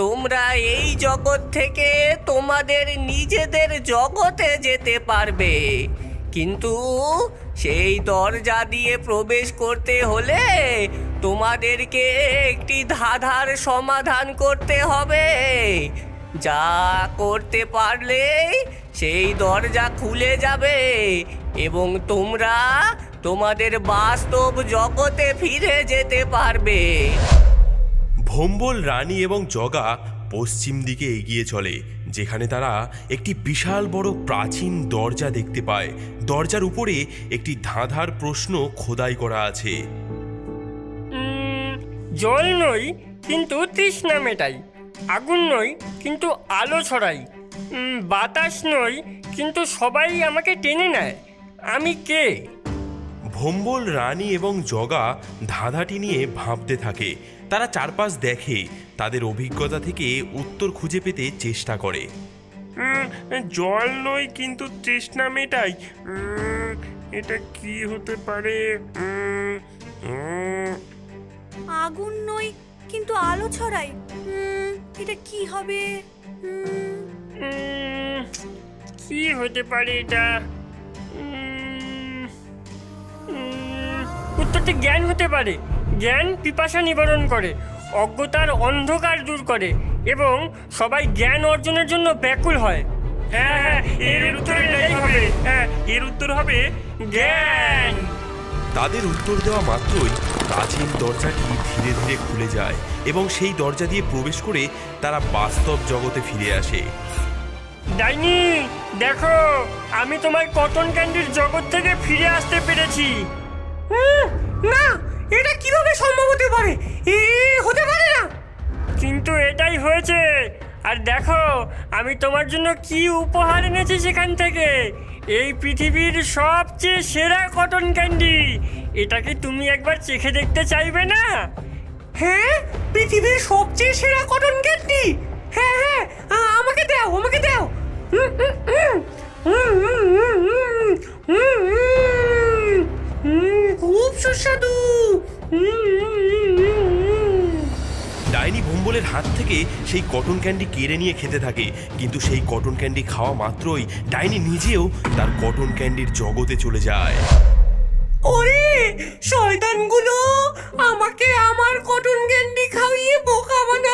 তোমরা এই জগৎ থেকে তোমাদের নিজেদের জগতে যেতে পারবে, কিন্তু সেই দরজা দিয়ে প্রবেশ করতে হলে তোমাদেরকে একটি ধাঁধার সমাধান করতে হবে। যা করতে পারলেই সেই দরজা খুলে যাবে এবং তোমরা তোমাদের বাস্তব জগতে ফিরে যেতে পারবে। ভোম্বল, রানী এবং জগা পশ্চিম দিকে এগিয়ে চলে, যেখানে তারা একটি বিশাল বড় প্রাচীন দরজা দেখতে পায়। দরজার উপরে একটি ধাঁধার প্রশ্ন খোদাই করা আছে। জল নই কিন্তু তৃষ্ণা মেটাই, আগুন নই কিন্তু আলো ছড়াই, বাতাস নই কিন্তু সবাই আমাকে টেনে নেয়, আমি কে? ভোম্বল, রানী এবং জগা ধাঁধাটি নিয়ে ভাবতে থাকে। তারা চারপাশ দেখে, তাদের অভিজ্ঞতা থেকে উত্তর খুঁজে পেতে চেষ্টা করে। জল নই কিন্তু তৃষ্ণা মেটাই, এটা কি হতে পারে? আগুন নই কিন্তু আলো ছড়াই, এটা কি হবে? কি হতে পারে এটা? উত্তরটি জ্ঞান হতে পারে। জ্ঞান পিপাসা নিবারণ করে, অজ্ঞতার অন্ধকার দূর করে এবং সবাই জ্ঞান অর্জনের জন্য ব্যাকুল হয়। হ্যাঁ, এর উত্তর এটাই হবে। হ্যাঁ, এর উত্তর হবে জ্ঞান। তাদের উত্তর দেওয়া মাত্রই প্রাচীন দরজাটি ধীরে ধীরে খুলে যায় এবং সেই দরজা দিয়ে প্রবেশ করে তারা বাস্তব জগতে ফিরে আসে। ডাইনি, দেখো, আমি তোমার কটন ক্যান্ডির জগৎ থেকে ফিরে আসতে পেরেছি। না, এটা কিভাবে সম্ভব হতে পারে? হতে পারে না। কিন্তু এটাই হয়েছে। আর দেখো আমি তোমার জন্য কি উপহার এনেছি সেখান থেকে। এই পৃথিবীর সবচেয়ে সেরা কটন ক্যান্ডি। এটাকে তুমি একবার চেখে দেখতে চাইবে না? হ্যাঁ, পৃথিবীর সবচেয়ে সেরা কটন ক্যান্ডি। হ্যাঁ হ্যাঁ, আমাকে দাও, আমাকে দাও। খুব সুস্বাদু। ডাইনি ভোম্বলের হাত থেকে সেই কটন ক্যান্ডি কেড়ে নিয়ে খেতে থাকে, কিন্তু সেই কটন ক্যান্ডি খাওয়া মাত্রই ডাইনি নিজেও তার কটন ক্যান্ডির জগতে চলে যায়। ওরে শয়তানগুলো, আমাকে আমার কটন ক্যান্ডি খাইয়ে বোকা বানালো।